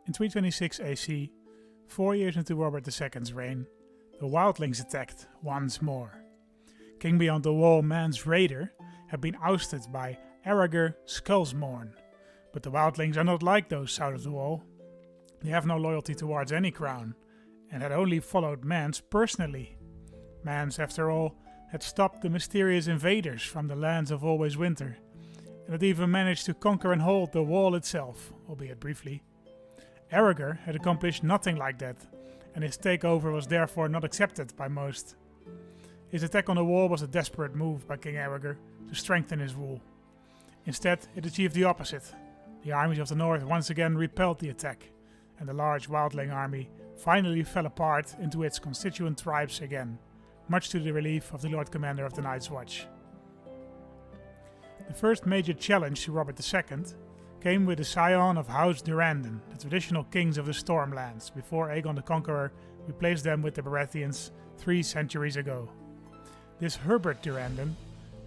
In 326 AC, 4 years into Robert II's reign, the Wildlings attacked once more. King Beyond the Wall Man's Raider had been ousted by Aragorn Skullsmourn, but the Wildlings are not like those south of the wall. They have no loyalty towards any crown, and had only followed Mans personally. Mans, after all, had stopped the mysterious invaders from the lands of Always Winter, and had even managed to conquer and hold the wall itself, albeit briefly. Aragorn had accomplished nothing like that, and his takeover was therefore not accepted by most. His attack on the wall was a desperate move by King Aragorn to strengthen his rule. Instead, it achieved the opposite. The armies of the north once again repelled the attack, and the large Wildling army finally fell apart into its constituent tribes again, much to the relief of the Lord Commander of the Night's Watch. The first major challenge to Robert II came with the scion of House Durrandon, the traditional kings of the Stormlands, before Aegon the Conqueror replaced them with the Baratheons 3 centuries ago. This Herbert Durrandon,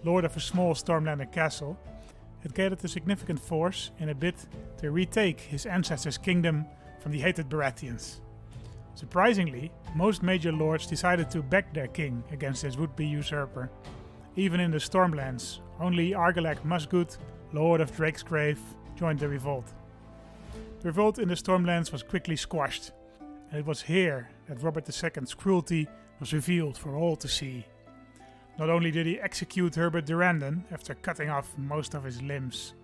lord of a small Stormlander castle, had gathered a significant force in a bid to retake his ancestors' kingdom from the hated Baratheons. Surprisingly, most major lords decided to back their king against his would-be usurper. Even in the Stormlands, only Argilac Musgood, lord of Drake's Grave, joined the revolt. The revolt in the Stormlands was quickly squashed, and it was here that Robert II's cruelty was revealed for all to see. Not only did he execute Herbert Durrandon after cutting off most of his limbs,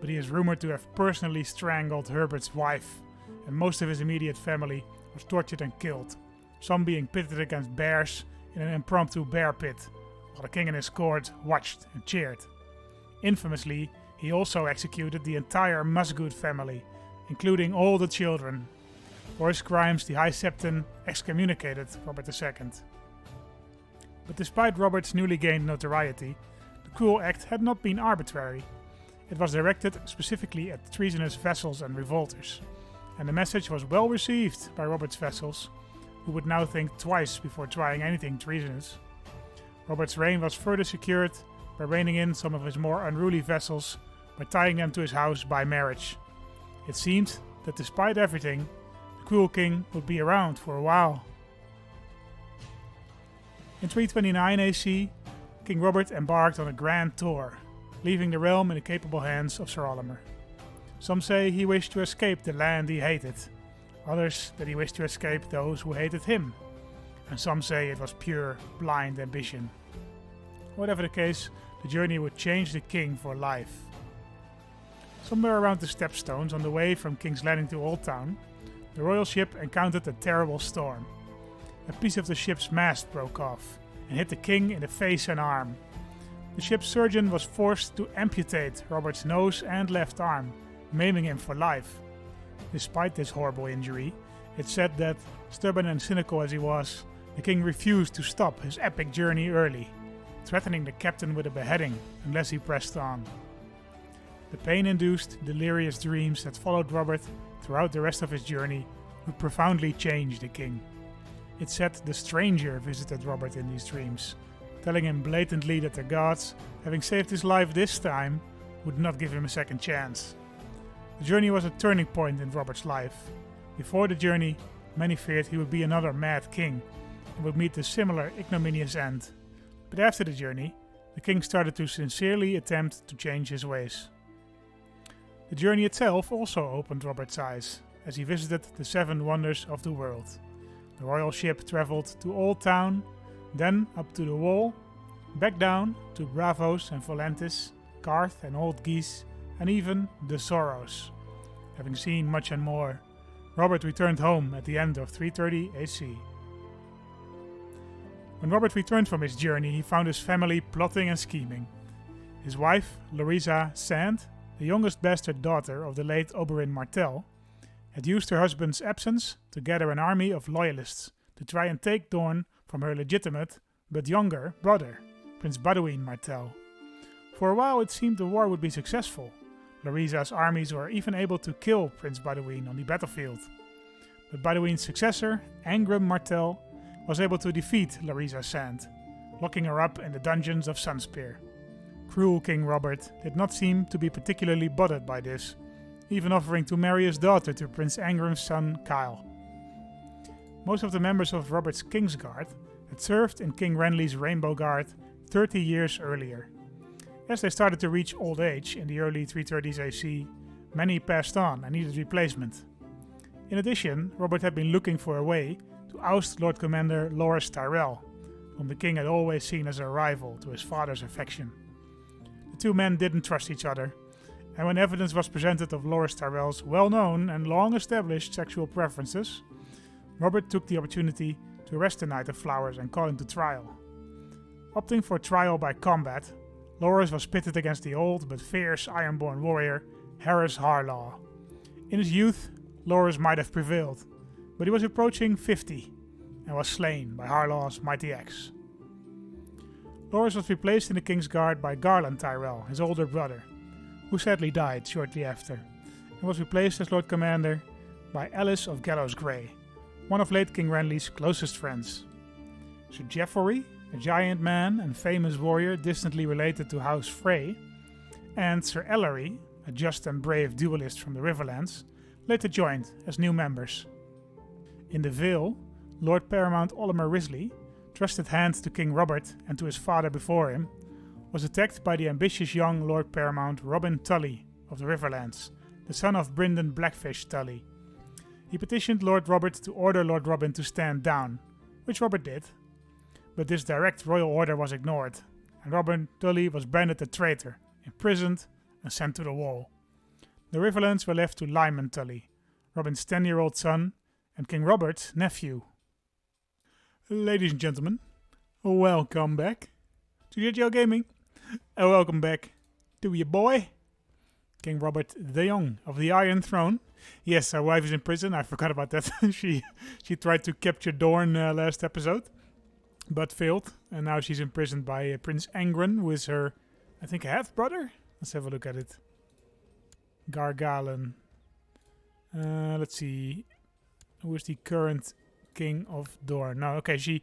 but he is rumored to have personally strangled Herbert's wife, and most of his immediate family was tortured and killed, some being pitted against bears in an impromptu bear pit, while the king and his court watched and cheered. Infamously, he also executed the entire Musgood family, including all the children. For his crimes, the High Septon excommunicated Robert II. But despite Robert's newly gained notoriety, the cruel act had not been arbitrary. It was directed specifically at treasonous vassals and revolters, and the message was well received by Robert's vassals, who would now think twice before trying anything treasonous. Robert's reign was further secured by reining in some of his more unruly vassals by tying them to his house by marriage. It seemed that despite everything, the cruel king would be around for a while. In 329 AC, King Robert embarked on a grand tour, leaving the realm in the capable hands of Sir Olymer. Some say he wished to escape the land he hated, others that he wished to escape those who hated him, and some say it was pure, blind ambition. Whatever the case, the journey would change the king for life. Somewhere around the Stepstones on the way from King's Landing to Old Town, the royal ship encountered a terrible storm. A piece of the ship's mast broke off and hit the king in the face and arm. The ship's surgeon was forced to amputate Robert's nose and left arm, maiming him for life. Despite this horrible injury, it's said that, stubborn and cynical as he was, the king refused to stop his epic journey early, threatening the captain with a beheading unless he pressed on. The pain-induced, delirious dreams that followed Robert throughout the rest of his journey would profoundly change the king. It's said the stranger visited Robert in these dreams, telling him blatantly that the gods, having saved his life this time, would not give him a second chance. The journey was a turning point in Robert's life. Before the journey, many feared he would be another mad king and would meet a similar ignominious end. But after the journey, the king started to sincerely attempt to change his ways. The journey itself also opened Robert's eyes, as he visited the 7 wonders of the world. The royal ship travelled to Old Town, then up to the Wall, back down to Bravos and Volantis, Garth and Old Geese, and even the Sorrows. Having seen much and more, Robert returned home at the end of 330 AC. When Robert returned from his journey, he found his family plotting and scheming. His wife, Louisa Sand, the youngest bastard daughter of the late Oberyn Martell, had used her husband's absence to gather an army of loyalists to try and take Dorne from her legitimate, but younger, brother, Prince Baduin Martell. For a while it seemed the war would be successful. Louisa's armies were even able to kill Prince Baduin on the battlefield. But Baduin's successor, Angrim Martell, was able to defeat Louisa Sand, locking her up in the dungeons of Sunspear. Cruel King Robert did not seem to be particularly bothered by this, even offering to marry his daughter to Prince Angram's son Kyle. Most of the members of Robert's Kingsguard had served in King Renly's Rainbow Guard 30 years earlier. As they started to reach old age in the early 330s AC, many passed on and needed replacement. In addition, Robert had been looking for a way to oust Lord Commander Loras Tyrell, whom the king had always seen as a rival to his father's affection. The two men didn't trust each other, and when evidence was presented of Loras Tyrell's well-known and long-established sexual preferences, Robert took the opportunity to arrest the Knight of Flowers and call him to trial. Opting for trial by combat, Loras was pitted against the old but fierce Ironborn warrior Harris Harlaw. In his youth, Loras might have prevailed, but he was approaching 50 and was slain by Harlaw's mighty axe. Loras was replaced in the Kingsguard by Garland Tyrell, his older brother, who sadly died shortly after, and was replaced as Lord Commander by Alice of Gallows Grey, one of late King Renly's closest friends. Sir Geoffrey, a giant man and famous warrior distantly related to House Frey, and Sir Ellery, a just and brave duelist from the Riverlands, later joined as new members. In the Vale, Lord Paramount Olymer Risley, trusted hand to King Robert and to his father before him, was attacked by the ambitious young Lord Paramount Robin Tully of the Riverlands, the son of Brynden Blackfish Tully. He petitioned Lord Robert to order Lord Robin to stand down, which Robert did, but this direct royal order was ignored, and Robin Tully was branded a traitor, imprisoned, and sent to the wall. The Riverlands were left to Lyman Tully, Robin's 10-year-old son, and King Robert's nephew. Ladies and gentlemen, welcome back to GGL Gaming, and welcome back to your boy, King Robert the Young of the Iron Throne. Yes, our wife is in prison, I forgot about that. she tried to capture Dorne last episode, but failed, and now she's imprisoned by Prince Angren, who is her, I think, half-brother? Let's have a look at it. Gargalen. Let's see, who is the current King of Dorne? No, okay, she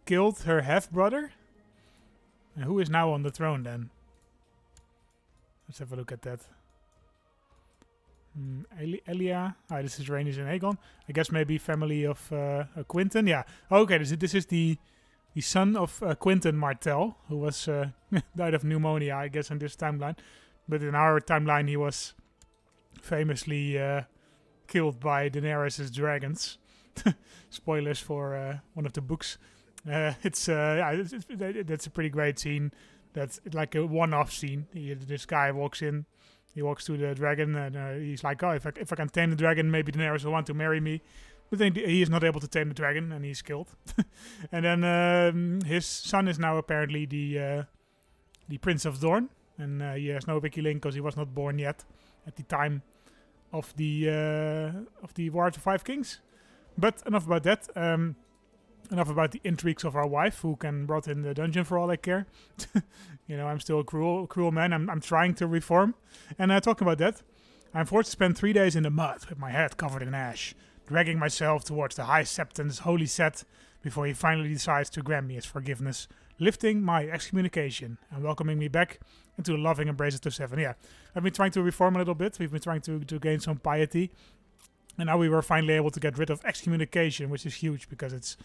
killed her half-brother? And who is now on the throne then? Let's have a look at that. Elia. This is Rhaenys and Aegon. I guess maybe family of Quinton. Yeah. Okay, this is the son of Quinton Martell, who was died of pneumonia, I guess, in this timeline. But in our timeline, he was famously killed by Daenerys' dragons. Spoilers for one of the books. That's a pretty great scene. That's like a one-off scene. This guy walks in, he walks to the dragon, and he's like, "Oh, if I can tame the dragon, maybe Daenerys will want to marry me." But then he is not able to tame the dragon, and he's killed. And then his son is now apparently the Prince of Dorne, and he has no wiki link because he was not born yet at the time of the War of the Five Kings. But enough about that. Enough about the intrigues of our wife, who can rot in the dungeon for all I care. I'm still a cruel man. I'm trying to reform. And talking about that, I'm forced to spend 3 days in the mud with my head covered in ash, dragging myself towards the High Septon's holy set before he finally decides to grant me his forgiveness, lifting my excommunication and welcoming me back into the loving embraces of Seven. Yeah, I've been trying to reform a little bit. We've been trying to gain some piety. And now we were finally able to get rid of excommunication, which is huge because it's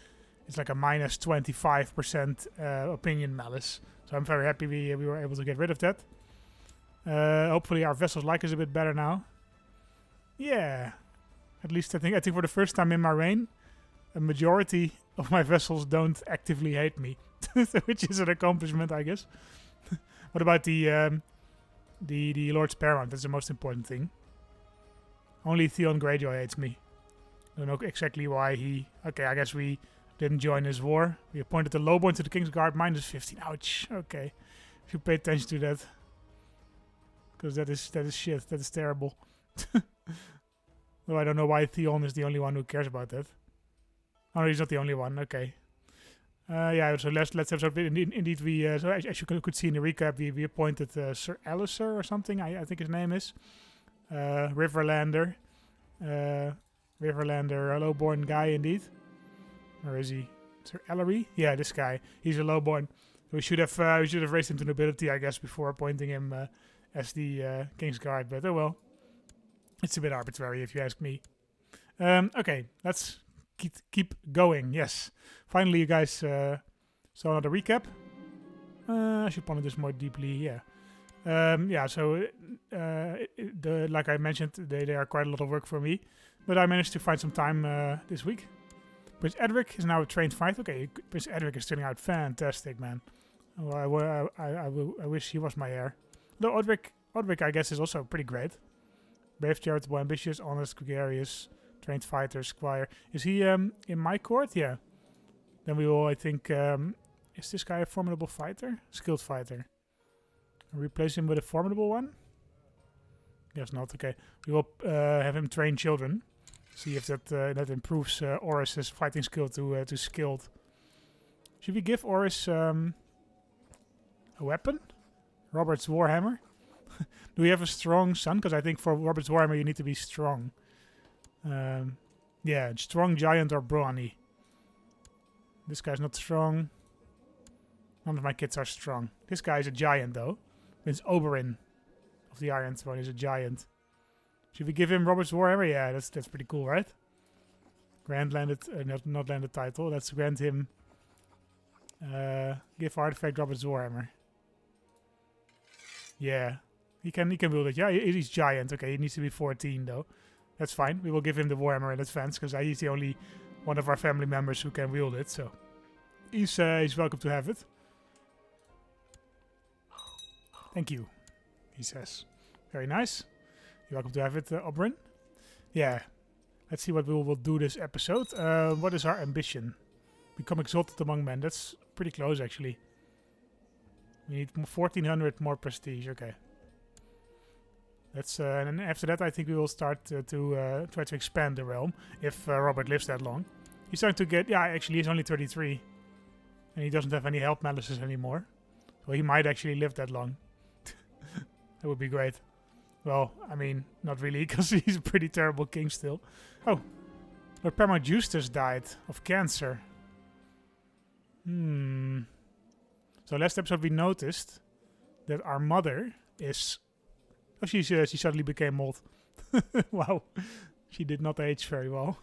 like a minus 25% opinion malice. So I'm very happy we were able to get rid of that. Hopefully our vessels like us a bit better now. Yeah, at least I think for the first time in my reign, a majority of my vessels don't actively hate me, which is an accomplishment, I guess. What about the Lord's Paramount? That's the most important thing. Only Theon Greyjoy hates me. I don't know exactly why he... Okay, I guess we didn't join his war. We appointed the Lowborn to the Kingsguard, minus 15. Ouch. Okay. Should pay attention to that. Because that is shit. That is terrible. Though I don't know why Theon is the only one who cares about that. Oh, no, he's not the only one. Okay. Yeah, so let's have something. Indeed, we... so as you could see in the recap, we appointed Sir Alistair or something, I think his name is. Riverlander. Riverlander, a lowborn guy indeed. Or is he? Sir Ellery? Yeah, this guy. He's a lowborn. We should have raised him to nobility, I guess, before appointing him as the Kingsguard. But oh well. It's a bit arbitrary if you ask me. Okay, let's keep going. Yes, finally you guys saw another recap. I should ponder this more deeply. Yeah. Yeah, so like I mentioned, they are quite a lot of work for me, but I managed to find some time this week. Prince Edric is now a trained fighter. Okay, Prince Edric is turning out fantastic, man. Oh, I wish he was my heir. Though Odric, I guess, is also pretty great. Brave, charitable, ambitious, honest, gregarious, trained fighter, squire. Is he in my court? Yeah. Then we will, I think, is this guy a formidable fighter? Skilled fighter. Replace him with a formidable one? Guess not. Okay. We will have him train children. See if that improves Orys' fighting skill to skilled. Should we give Orys a weapon? Robert's Warhammer? Do we have a strong son? Because I think for Robert's Warhammer you need to be strong. Yeah, strong, giant, or brawny. This guy's not strong. None of my kids are strong. This guy is a giant though. It's Oberyn of the Iron Throne is a giant. Should we give him Robert's Warhammer? Yeah, that's pretty cool, right? Grant landed, not landed title. Let's grant him. Give artifact Robert's Warhammer. Yeah, he can build it. Yeah, he's giant. Okay, he needs to be 14 though. That's fine. We will give him the Warhammer in advance because he's the only one of our family members who can wield it. So he's welcome to have it. Thank you, he says. Very nice. You're welcome to have it, Oberyn. Yeah. Let's see what we will do this episode. What is our ambition? Become exalted among men. That's pretty close, actually. We need 1400 more prestige. Okay. That's and then after that, I think we will start to try to expand the realm if Robert lives that long. He's starting to get. Yeah, actually, he's only 33, and he doesn't have any health malices anymore. So he might actually live that long. That would be great. Well, I mean, not really, because he's a pretty terrible king still. Oh, Lord Paramount Justus died of cancer. So last episode we noticed that our mother is... Oh, she suddenly became old. Wow. She did not age very well.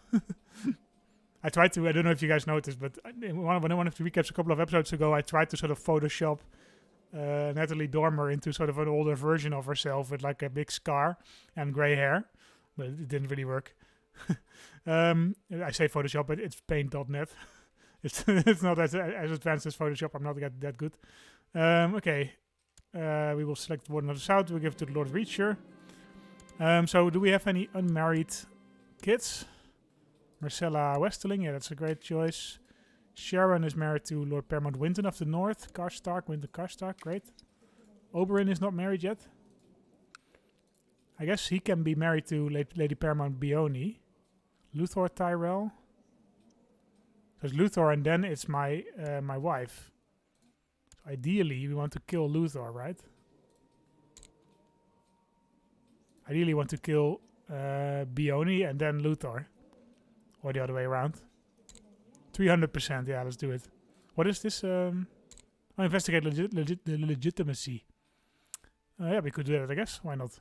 I tried to, I don't know if you guys noticed, but in one of the recaps a couple of episodes ago, I tried to sort of Photoshop Natalie Dormer into sort of an older version of herself with like a big scar and grey hair, but it didn't really work. I say Photoshop, but it's paint.net. It's not as advanced as Photoshop. I'm not that good. Okay, we will select the Warden of the South. We'll give it to the Lord Reacher. So do we have any unmarried kids? Marcella Westerling, yeah, that's a great choice. Sharon is married to Lord Paramount Winton of the North. Karstark, Winton Karstark, great. Oberyn is not married yet. I guess he can be married to Lady Paramount Beone. Luthor Tyrell. There's Luthor and then it's my my wife. So ideally, we want to kill Luthor, right? Ideally, we want to kill Beone and then Luthor. Or the other way around. 300%, yeah, let's do it. What is this? Investigate legitimacy. Yeah, we could do that, I guess. Why not?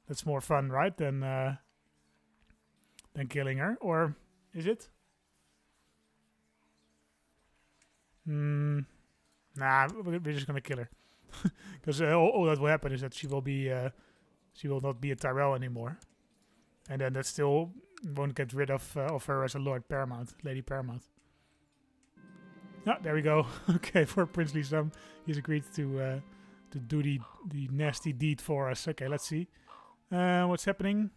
That's more fun, right? Than killing her. Or is it? Nah, we're just gonna kill her. Because all that will happen is that she will not be a Tyrell anymore. And then that still won't get rid of her as a Lord Paramount, Lady Paramount. Ah, there we go. Okay, for princely sum, he's agreed to do the nasty deed for us. Okay, let's see. What's happening?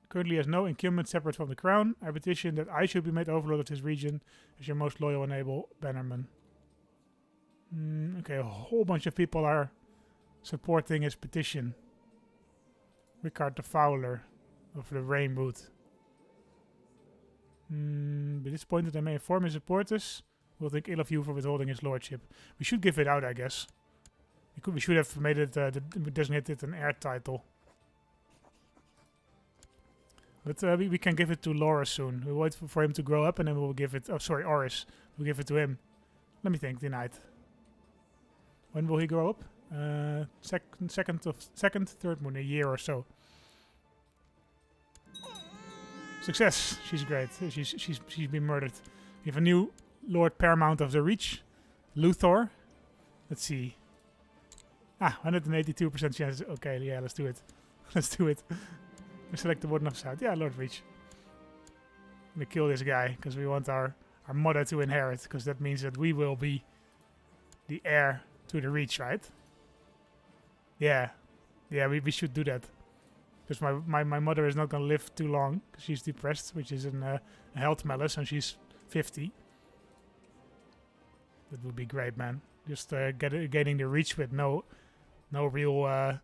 Currently has no incumbent separate from the crown. I petition that I should be made overlord of this region as your most loyal and able bannerman. Okay, a whole bunch of people are supporting his petition. Rickard the Fowler of the Rainwood. Be disappointed I may inform his supporters. Will think ill of you for withholding his lordship. We should give it out, I guess. We should have made it designated an heir title. But we can give it to Laura soon. We'll wait for him to grow up and then we'll give it... Oh, sorry, Orys. We'll give it to him. Let me think, tonight. When will he grow up? Third moon, a year or so. Success. She's great. She's been murdered. We have a new Lord Paramount of the Reach, Luthor. Let's see. 182% chance. Okay, yeah, let's do it. Let's do it. We select the Warden of South. Yeah, Lord Reach. We kill this guy because we want our mother to inherit, because that means that we will be the heir to the Reach, right? Yeah. Yeah, we should do that. Because my mother is not going to live too long, because she's depressed, which is a health malus, and she's 50. That would be great, man. Just gaining the Reach with no real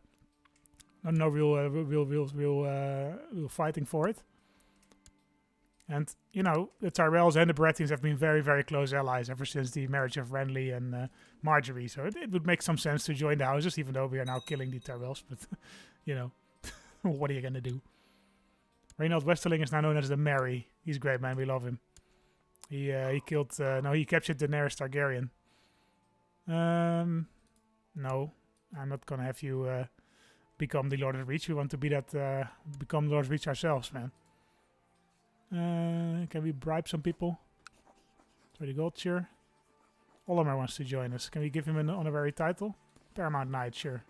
fighting for it. And, you know, the Tyrells and the Baratheons have been very, very close allies ever since the marriage of Renly and Marjorie. So it would make some sense to join the houses, even though we are now killing the Tyrells. But, you know, what are you going to do? Reynold Westerling is now known as the Mary. He's great, man. We love him. He killed... he captured Daenerys Targaryen. No, I'm not going to have you become the Lord of Reach. We want to be that... become Lord of Reach ourselves, man. Can we bribe some people? For the gold, sure. Olymer wants to join us. Can we give him an honorary title? Paramount Knight, sure.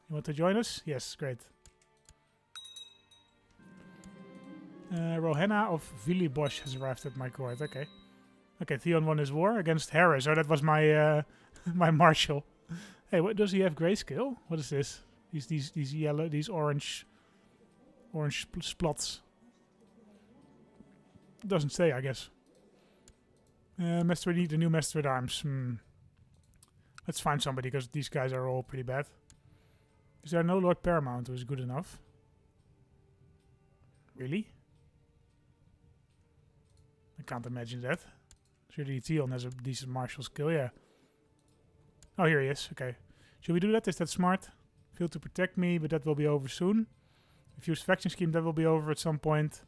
You want to join us? Yes, great. Rohenna of Villebosch has arrived at my court. Okay. Okay, Theon won his war against Harris. Oh, that was my my marshal. Hey, what does he have? Grayscale? What is this? These yellow, these orange splots. Doesn't say, I guess. Master, we need a new Master at Arms. Let's find somebody, because these guys are all pretty bad. Is there no Lord Paramount who is good enough? Really? I can't imagine that. Surely Theon has a decent martial skill, yeah. Oh, here he is. Okay. Should we do that? Is that smart? Fail to protect me, but that will be over soon. Refuse faction scheme, that will be over at some point.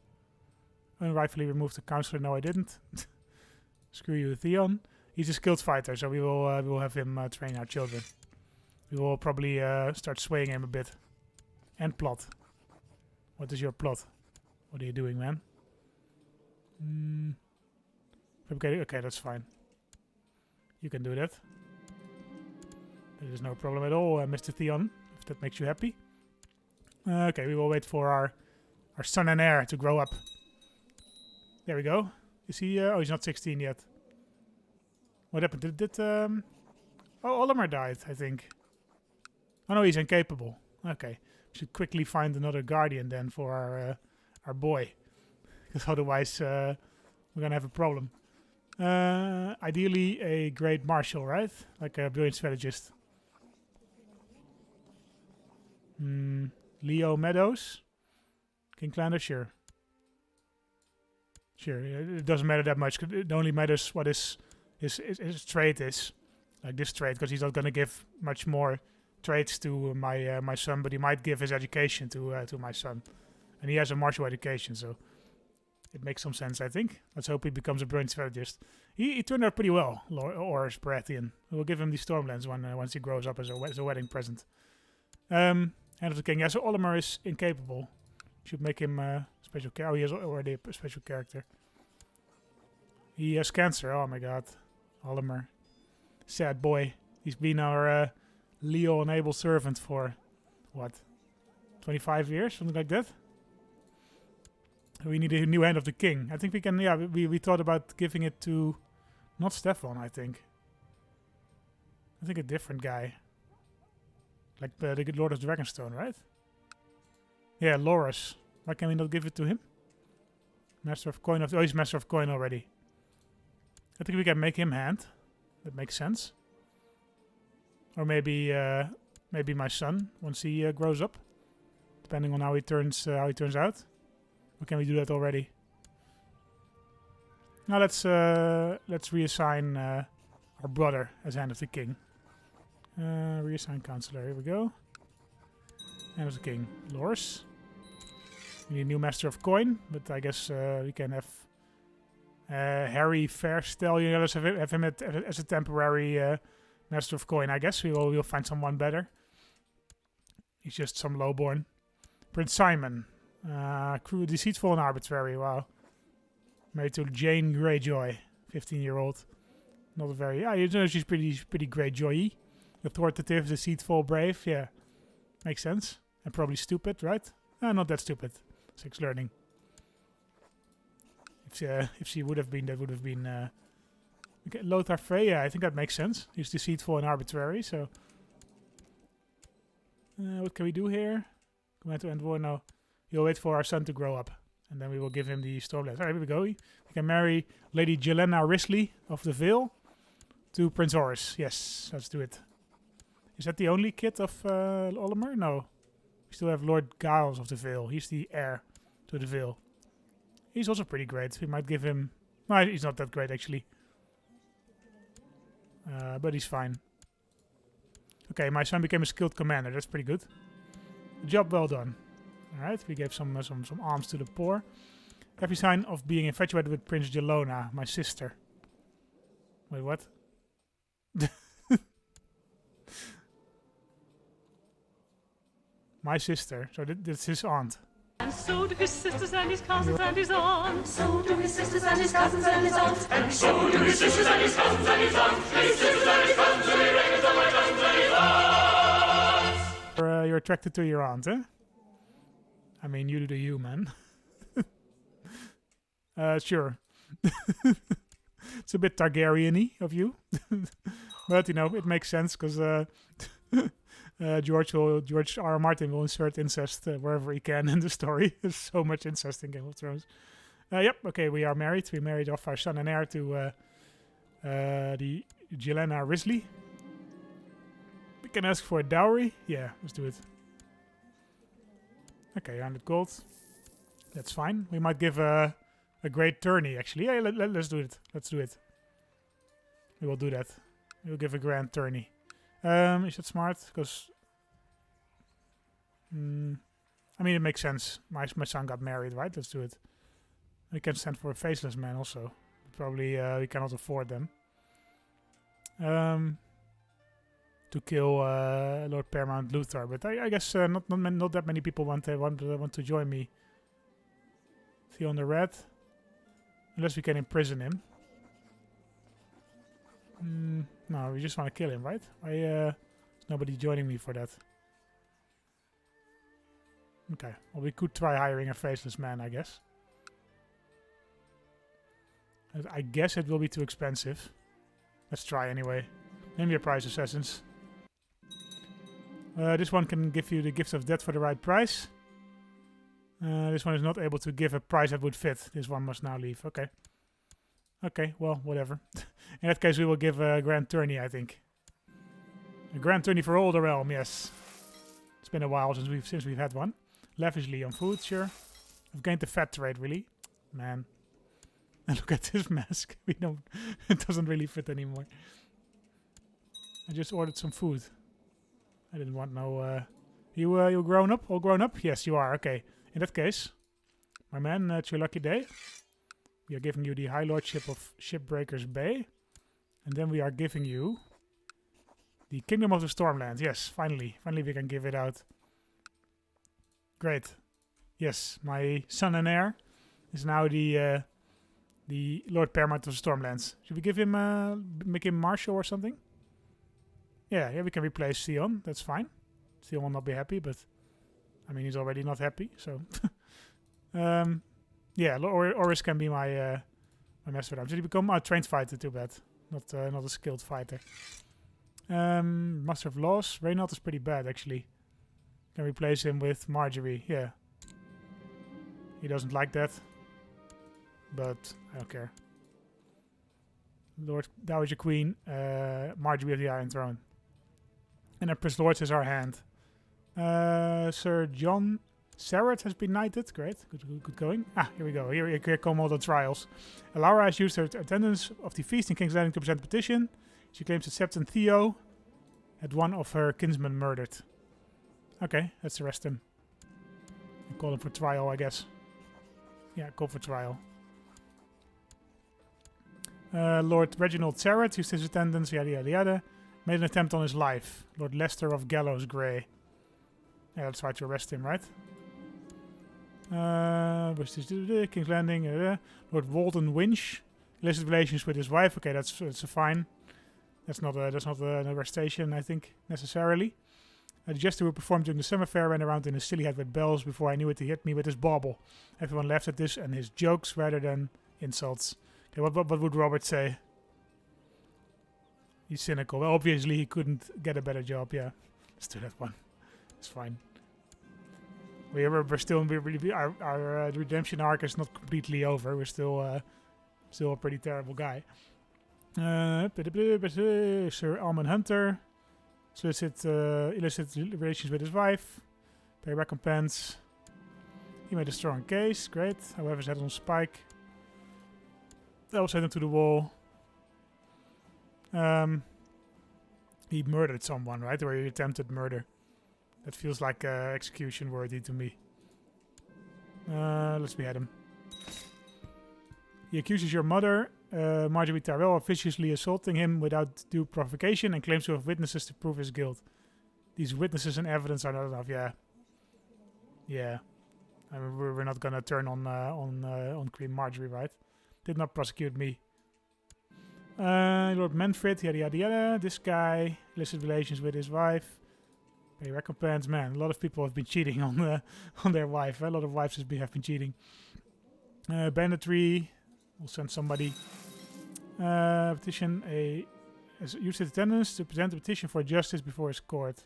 Unrightfully removed the counselor. No, I didn't. Screw you, Theon. He's a skilled fighter, so we will have him train our children. We will probably start swaying him a bit. And plot. What is your plot? What are you doing, man? Okay, that's fine. You can do that. There is no problem at all, Mr. Theon, if that makes you happy. Okay, we will wait for our son and heir to grow up. There we go. Is he... oh, he's not 16 yet. What happened? Oh, Olymer died, I think. Oh, no, he's incapable. Okay. We should quickly find another guardian then for our boy. Because otherwise we're going to have a problem. Ideally a great marshal, right? Like a brilliant strategist. Leo Meadows? King Clander? Sure. Sure, it doesn't matter that much. It only matters what his trait is. Like this trait, because he's not going to give much more traits to my son, but he might give his education to my son. And he has a martial education, so it makes some sense, I think. Let's hope he becomes a brilliant strategist. He turned out pretty well, Orys Baratheon. We'll give him the Stormlands once he grows up as a wedding present. Hand of the King. Yeah, so Olymer is incapable. Should make him special character. Oh, he has already a special character. He has cancer. Oh my god. Olymer. Sad boy. He's been our Leo-enabled servant for, what, 25 years? Something like that? We need a new Hand of the King. I think we can, yeah, we thought about giving it to, not Stefan, I think. I think a different guy. Like the Lord of Dragonstone, right? Yeah, Loras. Why can we not give it to him? Master of Coin. Oh, he's Master of Coin already. I think we can make him hand. That makes sense. Or maybe my son once he grows up, depending on how he turns out. Or can we do that already? Now let's reassign our brother as Hand of the King. Reassign Counselor. Here we go. Hand of the King. Loras. We need a new Master of Coin, but I guess we can have Harry Fairstell. You know, let's have him as a temporary Master of Coin. I guess we'll find someone better. He's just some lowborn. Prince Simon. Cruel, deceitful and arbitrary. Wow. Married to Jane Greyjoy, 15-year-old. Not a very... Yeah, you know she's pretty Greyjoy-y. Authoritative, deceitful, brave. Yeah, makes sense. And probably stupid, right? Not that stupid. 6 learning. If she would have been, that would have been... okay, Lothar Frey, yeah, I think that makes sense. He's deceitful and arbitrary, so... what can we do here? Command to end war? No. You'll wait for our son to grow up. And then we will give him the Stormlands. Alright, here we go. We can marry Lady Jelena Risley of the Vale to Prince Orys. Yes, let's do it. Is that the only kid of Olymer? No. We still have Lord Giles of the Vale. He's the heir to the Vale. He's also pretty great. We might give him... No, he's not that great, actually. But he's fine. Okay, my son became a skilled commander. That's pretty good. Job well done. Alright, we gave some arms to the poor. Every sign of being infatuated with Prince Jelona, my sister. Wait, what? My sister. So that's his aunt. And so do his sisters and his cousins and his aunts. So do his sisters and his cousins and his aunts. And so do his sisters and his cousins and his aunts. His sisters and his cousins and his aunts. And my cousins and his aunts. You're attracted to your aunt, eh? I mean, you do the you, man. Sure. It's a bit Targaryen-y of you. But, you know, it makes sense, because George R. R. Martin will insert incest wherever he can in the story. There's so much incest in Game of Thrones. Yep, okay, we are married. We married off our son and heir to the Jelena Risley. We can ask for a dowry. Yeah, let's do it. Okay, 100 gold. That's fine. We might give a great tourney, actually. Yeah, let's do it. Let's do it. We will do that. We will give a grand tourney. Is that smart? Because... I mean, it makes sense. My son got married, right? Let's do it. We can send for a faceless man also. Probably we cannot afford them. To kill Lord Paramount Luther, but I guess not that many people want to join me. See on the red, unless we can imprison him. No, we just want to kill him, right? There's nobody joining me for that. Okay, well we could try hiring a faceless man, I guess. I guess it will be too expensive. Let's try anyway. Name your prize, assassins. This one can give you the gifts of death for the right price. This one is not able to give a price that would fit. This one must now leave. Okay. Okay, well, whatever. In that case, we will give a grand tourney, I think. A grand tourney for all the realm, yes. It's been a while since we've had one. Lavishly on food, sure. We've gained the fat trade, really. Man. And look at this mask. We don't... It doesn't really fit anymore. I just ordered some food. I didn't want no... You grown up? All grown up? Yes, you are. Okay. In that case, my man, it's your lucky day. We are giving you the High Lordship of Shipbreakers Bay. And then we are giving you the Kingdom of the Stormlands. Yes, finally. Finally we can give it out. Great. Yes, my son and heir is now the Lord Paramount of the Stormlands. Should we give him, make him Marshal or something? Yeah, we can replace Theon. That's fine. Theon will not be happy, but I mean, he's already not happy, so... yeah, Orys can be my master. Should he become a trained fighter? Too bad. Not a skilled fighter. Master of Laws. Reynald is pretty bad, actually. Can replace him with Marjorie. Yeah. He doesn't like that. But I don't care. Lord Dowager Queen. Marjorie of the Iron Throne. And Empress Lords is our hand. Sir John Sarret has been knighted. Great. Good going. Ah, here we go. Here come all the trials. Laura has used her attendance of the feast in King's Landing to present a petition. She claims that Septon Theo had one of her kinsmen murdered. Okay, let's arrest him. And call him for trial, I guess. Yeah, call for trial. Lord Reginald Sarret used his attendance, yada yada yada. Made an attempt on his life. Lord Lester of Gallows Grey. Yeah, let's try to arrest him, right? What's this? King's Landing. Lord Walton Winch. Illicit relations with his wife. Okay, that's a fine. That's not an arrestation, I think, necessarily. The jester who performed during the summer fair ran around in a silly hat with bells. Before I knew it, he hit me with his bauble. Everyone laughed at this and his jokes rather than insults. Okay, what would Robert say? He's cynical. Well, obviously, he couldn't get a better job. Yeah, let's do that one. It's fine. We're still our redemption arc is not completely over. We're still a pretty terrible guy. Sir Alman Hunter. Illicit relations with his wife. Pay recompense. He made a strong case. Great. However, his head on spike. That will send him to the wall. He murdered someone, right? Or he attempted murder. That feels like execution worthy to me. Let's behead him. He accuses your mother, Marjorie Tyrell, of viciously assaulting him without due provocation and claims to have witnesses to prove his guilt. These witnesses and evidence are not enough. Yeah. I mean, we're not gonna turn on Queen Marjorie, right? Did not prosecute me. Lord Manfred, yada yada yada. This guy, illicit relations with his wife. Pay recompense. Man, a lot of people have been cheating on their wife. A lot of wives have been cheating. Banditry. We'll send somebody. Petition use his attendance to present a petition for justice before his court,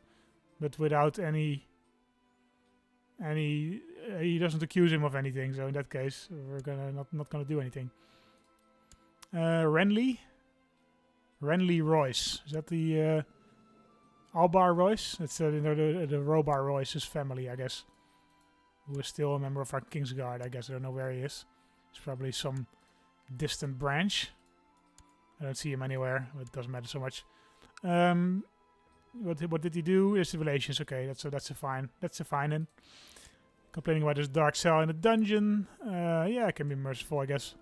but without any. He doesn't accuse him of anything. So in that case, we're not gonna do anything. Renly Royce. Is that the Albar Royce? That's the Robar Royce's family, I guess. Who is still a member of our Kingsguard, I guess. I don't know where he is. It's probably some distant branch. I don't see him anywhere. It doesn't matter so much. What did he do? Is the relations. Okay, that's a fine. That's a fine. And complaining about his dark cell in the dungeon. Yeah, I can be merciful, I guess.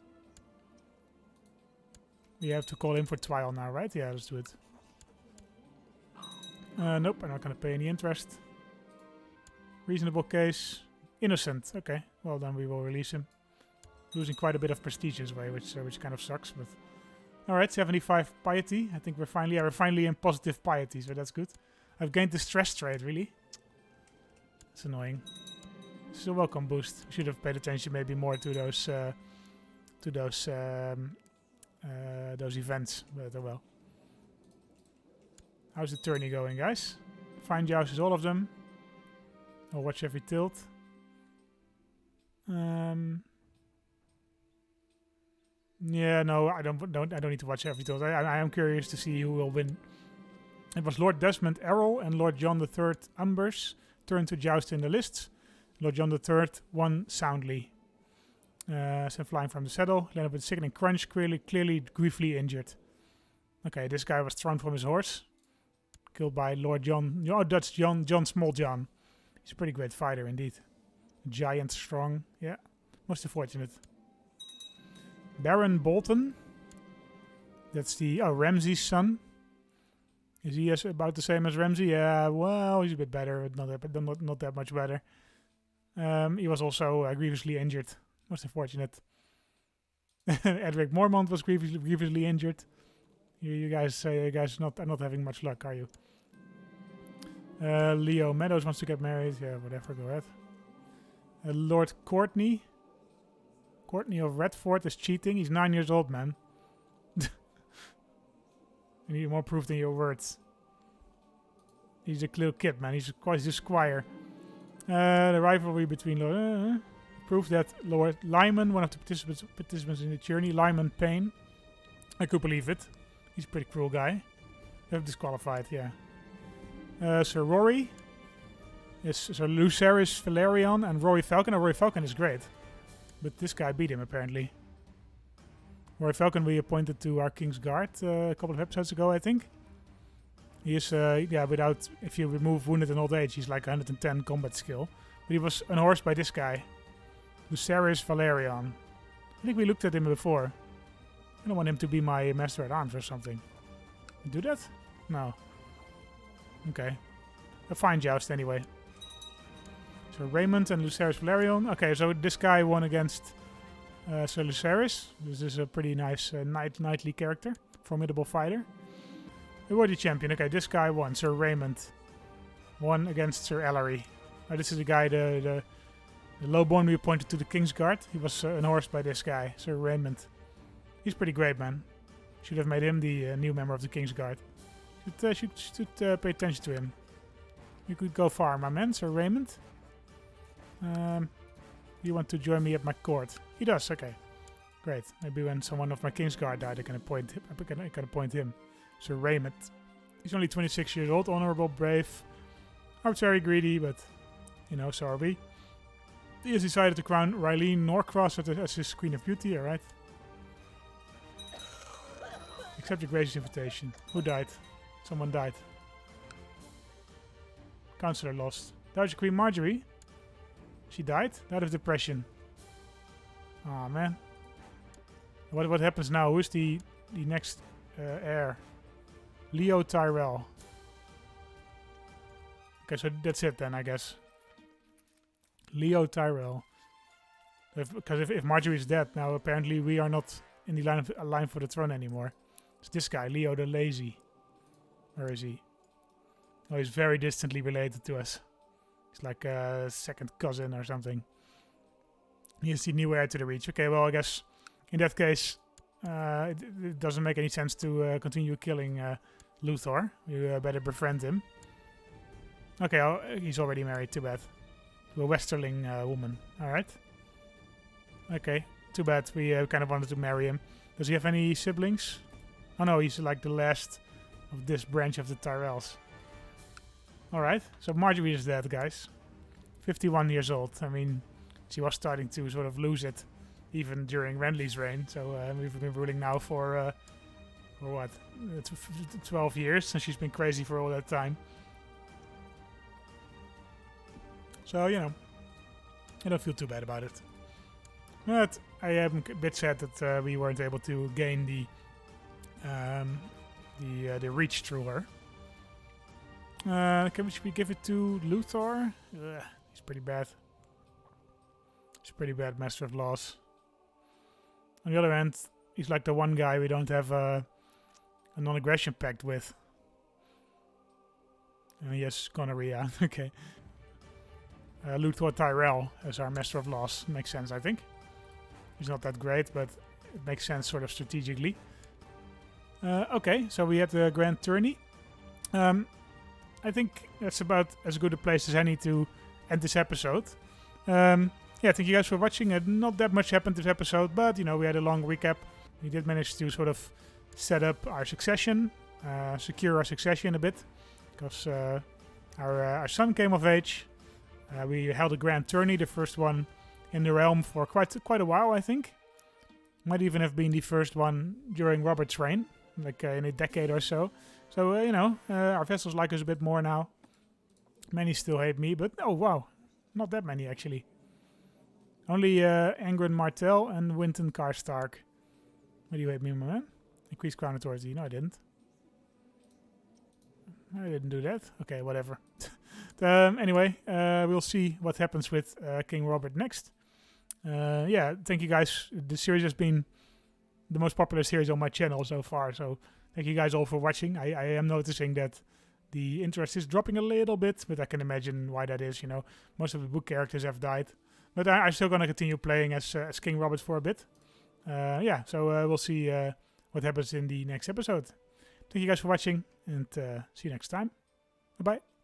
We have to call him for trial now, right? Yeah, let's do it. Nope, I'm not going to pay any interest. Reasonable case. Innocent. Okay, well then we will release him. Losing quite a bit of prestige this way, which kind of sucks. But all right, 75 piety. I think we're finally in positive piety, so that's good. I've gained the stress trait, really. It's annoying. It's a welcome boost. Should have paid attention maybe more to those events, but oh well. How's the tourney going, guys? Fine jousts, all of them. I'll watch every tilt. Yeah, no, I don't need to watch every tilt. I am curious to see who will win. It was Lord Desmond Errol and Lord John III Umbers turn to joust in the lists. Lord John III won soundly. Sent flying from the saddle, landed with a sickening crunch, clearly griefly injured. Okay, this guy was thrown from his horse. Killed by Lord John. Oh, that's John Small John. He's a pretty great fighter indeed. Giant strong. Yeah, most unfortunate. Baron Bolton. That's the Ramsay's son. Is he about the same as Ramsay? Yeah, well, he's a bit better, but not that much better. He was also grievously injured. Most unfortunate. Edric Mormont was grievously injured. You guys are not having much luck, are you? Leo Meadows wants to get married. Yeah, whatever, go ahead. Lord Courtney. Courtney of Redford is cheating. He's 9 years old, man. You need more proof than your words. He's a little kid, man. He's a squire. The rivalry between proof that Lord Lyman, one of the participants in the journey, Lyman Payne. I could believe it. He's a pretty cruel guy. They have disqualified, yeah. Sir Rory. Is Sir Lucerys Valerion and Rory Falcon. Rory Falcon is great. But this guy beat him, apparently. Rory Falcon we appointed to our Kingsguard a couple of episodes ago, I think. He is, if you remove wounded and old age, he's like 110 combat skill. But he was unhorsed by this guy. Lucerys Valerion. I think we looked at him before. I don't want him to be my master at arms or something. Do that? No. Okay. A fine joust anyway. So Raymond and Lucerys Valerion. Okay, so this guy won against Sir Lucerys. This is a pretty nice knightly character. Formidable fighter. Who were the champion? Okay, this guy won. Sir Raymond won against Sir Ellery. This is the guy, the lowborn we appointed to the Kingsguard. He was enhorsed by this guy, Sir Raymond. He's pretty great, man. Should have made him the new member of the Kingsguard. Should pay attention to him. You could go far, my man, Sir Raymond. You want to join me at my court? He does. Okay, great. Maybe when someone of my Kingsguard died, I can appoint him. I can appoint him, Sir Raymond. He's only 26 years old, honorable, brave. Arbitrary, greedy, but you know, so are we. He has decided to crown Rylene Norcross as his Queen of Beauty. All right. Accept your gracious invitation. Who died? Someone died. Counselor lost. Dowager Queen Marjorie. She died? Died of depression. Aw, man. What happens now? Who's the next heir? Leo Tyrell. Okay, so that's it then, I guess. Leo Tyrell. Because if Marjorie is dead now, apparently we are not in the line for the throne anymore. It's this guy, Leo the Lazy. Where is he? Oh, he's very distantly related to us. He's like a second cousin or something. He is the new heir to the Reach. Okay, well, I guess in that case, it doesn't make any sense to continue killing Luthor. You better befriend him. Okay, he's already married, too bad. To a Westerling woman. Alright. Okay, too bad. We kind of wanted to marry him. Does he have any siblings? Oh no, he's like the last of this branch of the Tyrells. Alright, so Marjorie is dead, guys. 51 years old. I mean, she was starting to sort of lose it, even during Renly's reign. So we've been ruling now for what? 12 years, and she's been crazy for all that time. So, you know, I don't feel too bad about it. But I am a bit sad that we weren't able to gain the reach through her. Should we give it to Luthor? He's pretty bad. He's pretty bad, Master of Laws. On the other hand, he's like the one guy we don't have a non-aggression pact with. He has gonorrhea. Okay. Luthor Tyrell as our Master of Laws. Makes sense, I think. He's not that great, but it makes sense sort of strategically. Okay, so we had the Grand Tourney. I think that's about as good a place as any to end this episode. Yeah, thank you guys for watching. Not that much happened this episode, but, you know, we had a long recap. We did manage to sort of set up our succession, secure our succession a bit, because our son came of age. We held a Grand Tourney, the first one in the realm for quite a while, I think. Might even have been the first one during Robert's reign, like in a decade or so. So, you know, our vassals like us a bit more now. Many still hate me, but oh wow, not that many actually. Only Angren Martell and Winton Karstark. Why do you hate me, my man? Increased crown authority. No, I didn't. I didn't do that. Okay, whatever. Anyway, we'll see what happens with King Robert next. Yeah, thank you guys. The series has been the most popular series on my channel so far, so thank you guys all for watching. I am noticing that the interest is dropping a little bit, but I can imagine why that is, you know. Most of the book characters have died. But I'm still going to continue playing as King Robert for a bit. Yeah, so we'll see what happens in the next episode. Thank you guys for watching, and see you next time. Bye-bye.